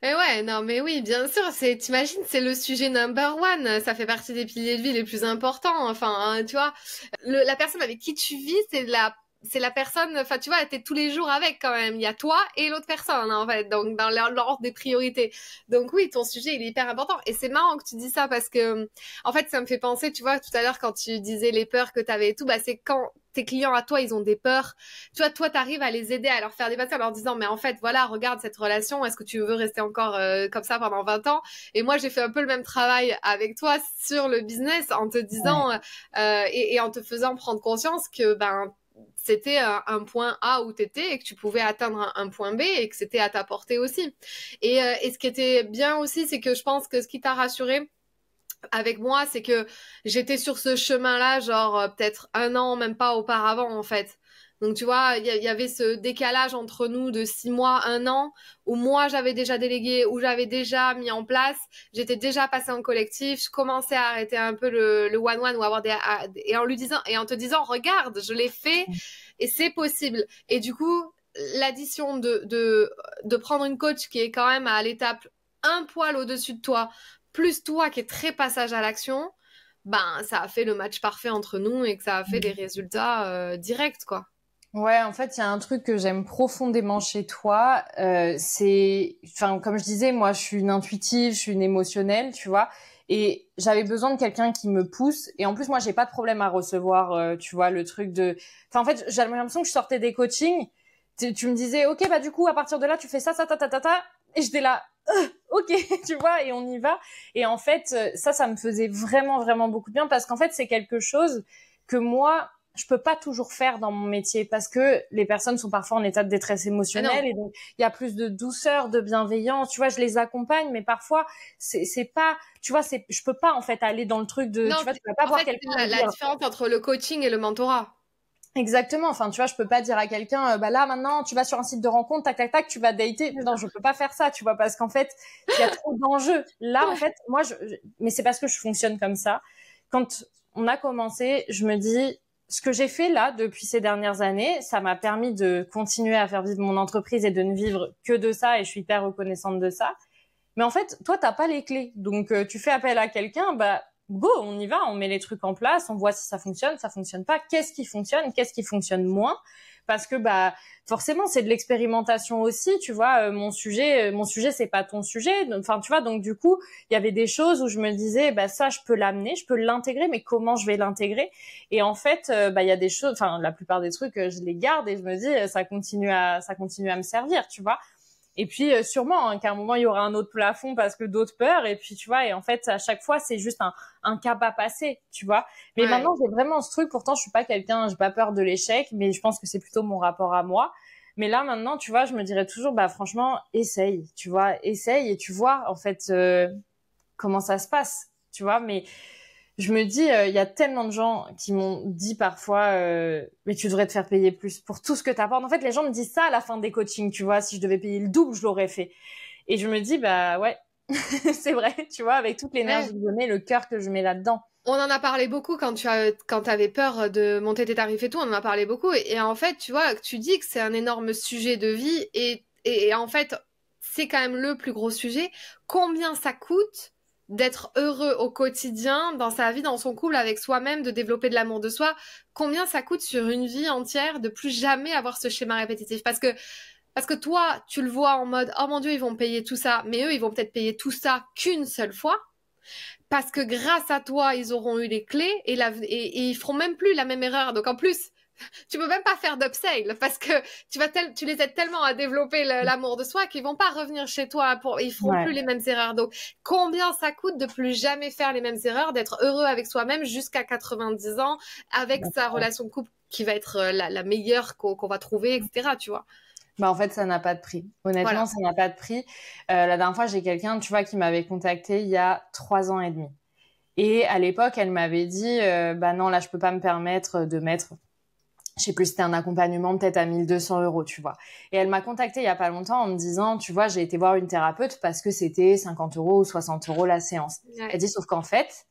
Et ouais, non, mais oui, bien sûr, t'imagines, c'est le sujet number one, ça fait partie des piliers de vie les plus importants, enfin, hein, tu vois, la personne avec qui tu vis, c'est la personne, enfin, tu vois, t'es tous les jours avec quand même, il y a toi et l'autre personne, hein, en fait, donc dans l'ordre des priorités. Donc oui, ton sujet, il est hyper important, et c'est marrant que tu dis ça, parce que, en fait, ça me fait penser, tu vois, tout à l'heure, quand tu disais les peurs que t'avais et tout, bah, c'est quand tes clients à toi, ils ont des peurs. Tu vois, toi, t'arrives à les aider, à leur faire dépasser en leur disant, mais en fait, voilà, regarde cette relation, est-ce que tu veux rester encore comme ça pendant 20 ans? Et moi, j'ai fait un peu le même travail avec toi sur le business en te disant et en te faisant prendre conscience que ben c'était un point A où t'étais et que tu pouvais atteindre un point B et que c'était à ta portée aussi. Et ce qui était bien aussi, c'est que je pense que ce qui t'a rassuré avec moi, c'est que j'étais sur ce chemin-là, genre peut-être 1 an, même pas auparavant en fait. Donc tu vois, il y avait ce décalage entre nous de 6 mois, 1 an, où moi j'avais déjà délégué, où j'avais déjà mis en place, j'étais déjà passée en collectif, je commençais à arrêter un peu le one-one ou avoir et en lui disant, et en te disant, regarde, je l'ai fait et c'est possible. Et du coup, l'addition de prendre une coach qui est quand même à l'étape un poil au-dessus de toi, plus toi qui est très passage à l'action, ben ça a fait le match parfait entre nous et que ça a fait des résultats directs, quoi. Ouais, en fait, il y a un truc que j'aime profondément chez toi, enfin, comme je disais, moi, je suis une intuitive, je suis une émotionnelle, tu vois, et j'avais besoin de quelqu'un qui me pousse. Et en plus, moi, j'ai pas de problème à recevoir, tu vois, le truc de. Enfin, en fait, j'avais l'impression que je sortais des coachings. Tu me disais, ok, bah du coup, à partir de là, tu fais ça, et j'étais là, ok, tu vois, et on y va. Et en fait, ça me faisait vraiment, vraiment beaucoup de bien parce qu'en fait, c'est quelque chose que moi, je peux pas toujours faire dans mon métier parce que les personnes sont parfois en état de détresse émotionnelle et donc il y a plus de douceur, de bienveillance. Tu vois, je les accompagne, mais parfois c'est pas, tu vois, je peux pas en fait aller dans le truc de, non, tu vois, tu vas pas voir quelqu'un. La différence entre le coaching et le mentorat. Exactement. Enfin, tu vois, je peux pas dire à quelqu'un, bah là, maintenant, tu vas sur un site de rencontre, tac, tac, tac, tu vas dater. Non, je peux pas faire ça, tu vois, parce qu'en fait, il y a trop d'enjeux. Là, en fait, moi, mais c'est parce que je fonctionne comme ça. Quand on a commencé, je me dis, ce que j'ai fait là, depuis ces dernières années, ça m'a permis de continuer à faire vivre mon entreprise et de ne vivre que de ça, et je suis hyper reconnaissante de ça. Mais en fait, toi, t'as pas les clés. Donc, tu fais appel à quelqu'un, bah, go, on y va, on met les trucs en place, on voit si ça fonctionne pas, qu'est-ce qui fonctionne moins, parce que bah forcément c'est de l'expérimentation aussi, tu vois. Mon sujet c'est pas ton sujet, enfin tu vois, donc du coup il y avait des choses où je me disais bah ça je peux l'amener, je peux l'intégrer, mais comment je vais l'intégrer? Et en fait bah il y a des choses, enfin la plupart des trucs je les garde et je me dis ça continue à me servir, tu vois. Et puis sûrement qu'à un moment il y aura un autre plafond parce que d'autres peurs, et puis tu vois, et en fait à chaque fois c'est juste un cap à passer, tu vois. Mais maintenant j'ai vraiment ce truc, pourtant je suis pas quelqu'un, j'ai pas peur de l'échec, mais je pense que c'est plutôt mon rapport à moi. Mais là maintenant tu vois, je me dirais toujours bah franchement essaye, tu vois, essaye et tu vois en fait comment ça se passe, tu vois. Mais je me dis, il y a tellement de gens qui m'ont dit parfois, mais tu devrais te faire payer plus pour tout ce que t'apportes. En fait, les gens me disent ça à la fin des coachings, tu vois. Si je devais payer le double, je l'aurais fait. Et je me dis, bah ouais, c'est vrai, tu vois, avec toute l'énergie que je mets, le cœur que je mets là-dedans. On en a parlé beaucoup quand t'avais peur de monter tes tarifs et tout, on en a parlé beaucoup. Et en fait, tu vois, tu dis que c'est un énorme sujet de vie et en fait, c'est quand même le plus gros sujet. Combien ça coûte d'être heureux au quotidien, dans sa vie, dans son couple, avec soi-même, de développer de l'amour de soi? Combien ça coûte sur une vie entière de plus jamais avoir ce schéma répétitif? Parce que toi, tu le vois en mode, oh mon Dieu, ils vont payer tout ça, mais eux, ils vont peut-être payer tout ça qu'une seule fois. Parce que grâce à toi, ils auront eu les clés et ils feront même plus la même erreur. Donc en plus, Tu peux même pas faire d'upsell parce que tu les aides tellement à développer l'amour de soi qu'ils vont pas revenir chez toi ils feront plus les mêmes erreurs. Donc, combien ça coûte de plus jamais faire les mêmes erreurs, d'être heureux avec soi-même jusqu'à 90 ans avec sa relation de couple qui va être la meilleure qu'on va trouver, etc. Tu vois. Bah en fait, ça n'a pas de prix. Honnêtement, ça n'a pas de prix. La dernière fois, j'ai quelqu'un, tu vois, qui m'avait contacté il y a 3 ans et demi. Et à l'époque, elle m'avait dit, bah non, là, je peux pas me permettre de mettre, je sais plus, c'était un accompagnement peut-être à 1 200 €, tu vois. Et elle m'a contacté il y a pas longtemps en me disant, tu vois, j'ai été voir une thérapeute parce que c'était 50 € ou 60 € la séance. Ouais. Elle dit, sauf qu'en fait,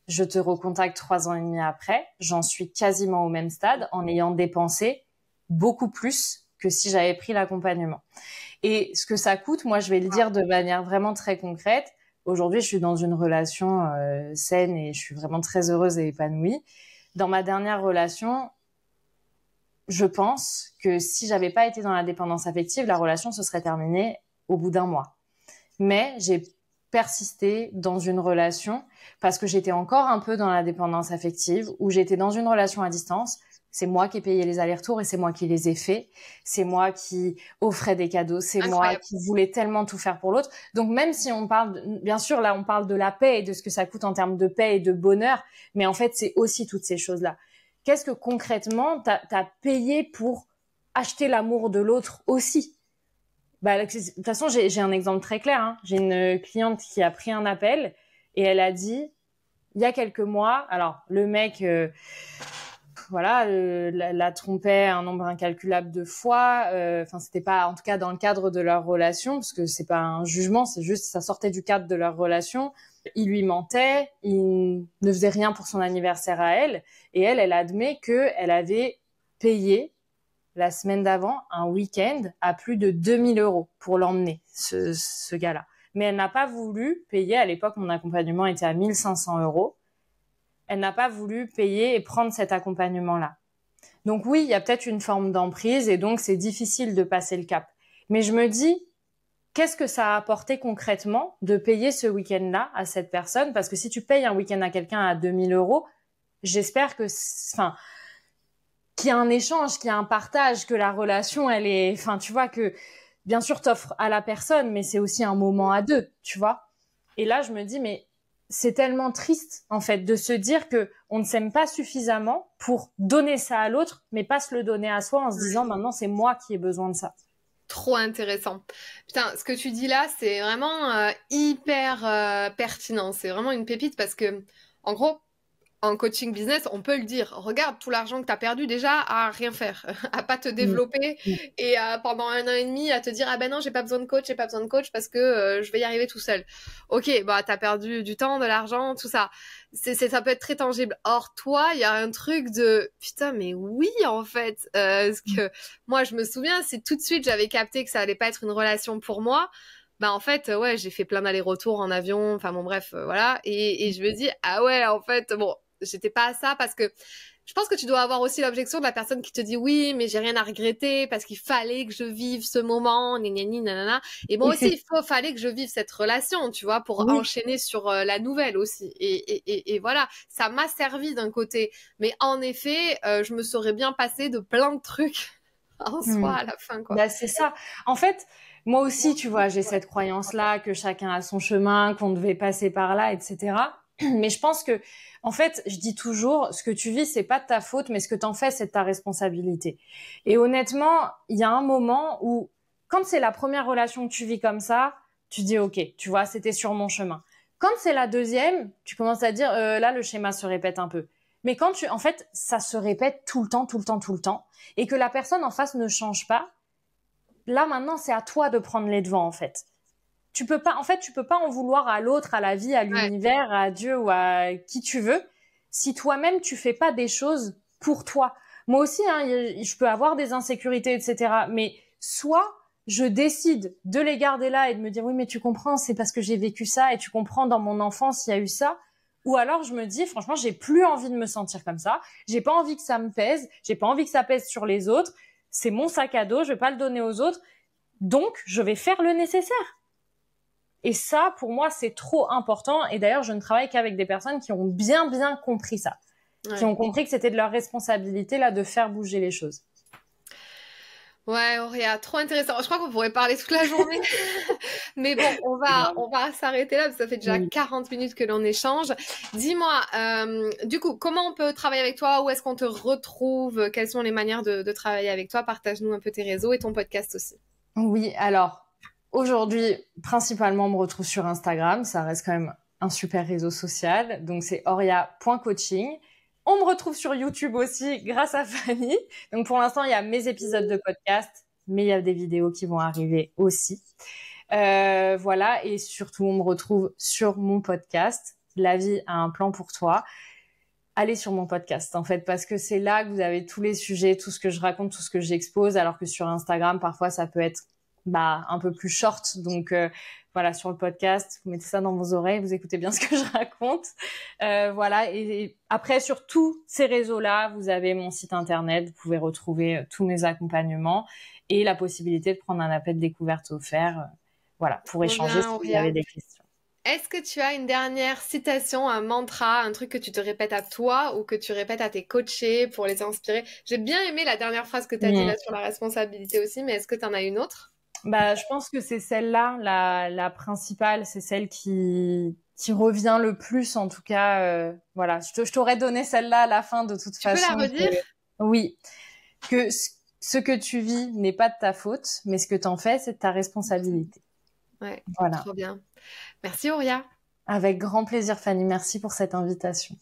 je te recontacte 3 ans et demi après, j'en suis quasiment au même stade en ayant dépensé beaucoup plus que si j'avais pris l'accompagnement. Et ce que ça coûte, moi, je vais le dire de manière vraiment très concrète. Aujourd'hui, je suis dans une relation saine et je suis vraiment très heureuse et épanouie. Dans ma dernière relation, je pense que si j'avais pas été dans la dépendance affective, la relation se serait terminée au bout d'1 mois. Mais j'ai persisté dans une relation parce que j'étais encore un peu dans la dépendance affective, où j'étais dans une relation à distance. C'est moi qui ai payé les allers-retours et c'est moi qui les ai faits. C'est moi qui offrais des cadeaux. C'est moi qui voulais tellement tout faire pour l'autre. Donc même si on parle, bien sûr, là, on parle de la paix et de ce que ça coûte en termes de paix et de bonheur, mais en fait, c'est aussi toutes ces choses-là. Qu'est-ce que concrètement, t'as payé pour acheter l'amour de l'autre aussi? Bah, de toute façon, j'ai un exemple très clair. Hein. J'ai une cliente qui a pris un appel et elle a dit, il y a quelques mois, alors le mec... voilà, la trompait un nombre incalculable de fois. Enfin, c'était pas, en tout cas, dans le cadre de leur relation, parce que c'est pas un jugement, c'est juste, ça sortait du cadre de leur relation. Il lui mentait, il ne faisait rien pour son anniversaire à elle, et elle admet que elle avait payé la semaine d'avant un week-end à plus de 2 000 € pour l'emmener, ce gars-là. Mais elle n'a pas voulu payer. À l'époque, mon accompagnement était à 1 500 €. Elle n'a pas voulu payer et prendre cet accompagnement-là. Donc oui, il y a peut-être une forme d'emprise et donc c'est difficile de passer le cap. Mais je me dis, qu'est-ce que ça a apporté concrètement de payer ce week-end-là à cette personne? Parce que si tu payes un week-end à quelqu'un à 2 000 €, j'espère que, enfin, qu'il y a un échange, qu'il y a un partage, que la relation, elle est, enfin, tu vois, que bien sûr t'offres à la personne, mais c'est aussi un moment à deux, tu vois. Et là, je me dis, mais c'est tellement triste, en fait, de se dire que on ne s'aime pas suffisamment pour donner ça à l'autre, mais pas se le donner à soi en se disant, maintenant, c'est moi qui ai besoin de ça. Trop intéressant. Putain, ce que tu dis là, c'est vraiment hyper pertinent. C'est vraiment une pépite parce que, en gros, en coaching business, on peut le dire. Regarde tout l'argent que tu as perdu déjà à rien faire, à pas te développer et pendant 1 an et demi à te dire ah ben non, j'ai pas besoin de coach parce que je vais y arriver tout seul. Ok, bah t'as perdu du temps, de l'argent, tout ça. Ça peut être très tangible. Or toi, il y a un truc de putain, mais oui en fait, parce que moi je me souviens, si tout de suite j'avais capté que ça allait pas être une relation pour moi. Bah en fait ouais, j'ai fait plein d'allers-retours en avion, enfin bon bref voilà et je me dis ah ouais en fait bon j'étais pas à ça parce que je pense que tu dois avoir aussi l'objection de la personne qui te dit oui mais j'ai rien à regretter parce qu'il fallait que je vive ce moment gna nanana et moi aussi fallait que je vive cette relation tu vois pour enchaîner sur la nouvelle aussi et voilà ça m'a servi d'un côté mais en effet je me serais bien passée de plein de trucs en soi à la fin quoi. Bah c'est ça en fait. Moi aussi, tu vois, j'ai cette croyance-là que chacun a son chemin, qu'on devait passer par là, etc. Mais je pense que, en fait, je dis toujours, ce que tu vis, c'est pas de ta faute, mais ce que t'en fais, c'est de ta responsabilité. Et honnêtement, il y a un moment où, quand c'est la première relation que tu vis comme ça, tu dis, OK, tu vois, c'était sur mon chemin. Quand c'est la deuxième, tu commences à dire, là, le schéma se répète un peu. Mais quand en fait, ça se répète tout le temps, et que la personne en face ne change pas, là, maintenant, c'est à toi de prendre les devants, en fait. Tu peux pas en vouloir à l'autre, à la vie, à l'univers, à Dieu ou à qui tu veux, si toi-même, tu fais pas des choses pour toi. Moi aussi, hein, je peux avoir des insécurités, etc. Mais soit je décide de les garder là et de me dire, oui, mais tu comprends, c'est parce que j'ai vécu ça et tu comprends, dans mon enfance, il y a eu ça. Ou alors, je me dis, franchement, j'ai plus envie de me sentir comme ça. J'ai pas envie que ça me pèse. J'ai pas envie que ça pèse sur les autres. C'est mon sac à dos, je vais pas le donner aux autres. Donc, je vais faire le nécessaire. Et ça, pour moi, c'est trop important. Et d'ailleurs, je ne travaille qu'avec des personnes qui ont bien compris ça. qui ont compris que c'était de leur responsabilité là de faire bouger les choses. Ouais, Auréa, trop intéressant. Je crois qu'on pourrait parler toute la journée. Mais bon, on va s'arrêter là parce que ça fait déjà 40 minutes que l'on échange. Dis-moi, du coup, comment on peut travailler avec toi? Où est-ce qu'on te retrouve? Quelles sont les manières de travailler avec toi? Partage-nous un peu tes réseaux et ton podcast aussi. Oui, alors aujourd'hui, principalement, on me retrouve sur Instagram. Ça reste quand même un super réseau social. Donc, c'est oria.coaching. On me retrouve sur YouTube aussi grâce à Fanny. Donc, pour l'instant, il y a mes épisodes de podcast, mais il y a des vidéos qui vont arriver aussi. Voilà. Et surtout, on me retrouve sur mon podcast, La vie a un plan pour toi. Allez sur mon podcast, en fait, parce que c'est là que vous avez tous les sujets, tout ce que je raconte, tout ce que j'expose, alors que sur Instagram, parfois, ça peut être un peu plus short. Donc, voilà, sur le podcast, vous mettez ça dans vos oreilles, vous écoutez bien ce que je raconte. Voilà. Et après, sur tous ces réseaux-là, vous avez mon site internet. Vous pouvez retrouver tous mes accompagnements et la possibilité de prendre un appel de découverte offert. Voilà, pour échanger si vous avez des questions. Est-ce que tu as une dernière citation, un mantra, un truc que tu te répètes à toi ou que tu répètes à tes coachés pour les inspirer? J'ai bien aimé la dernière phrase que tu as dit là sur la responsabilité aussi, mais est-ce que tu en as une autre? Je pense que c'est celle-là, la principale, c'est celle qui revient le plus, en tout cas. Voilà, je t'aurais donné celle-là à la fin de toute façon. Tu peux la redire? Oui, que ce que tu vis n'est pas de ta faute, mais ce que tu en fais, c'est de ta responsabilité. Ouais, voilà. Trop bien. Merci Auria. Avec grand plaisir Fanny, merci pour cette invitation.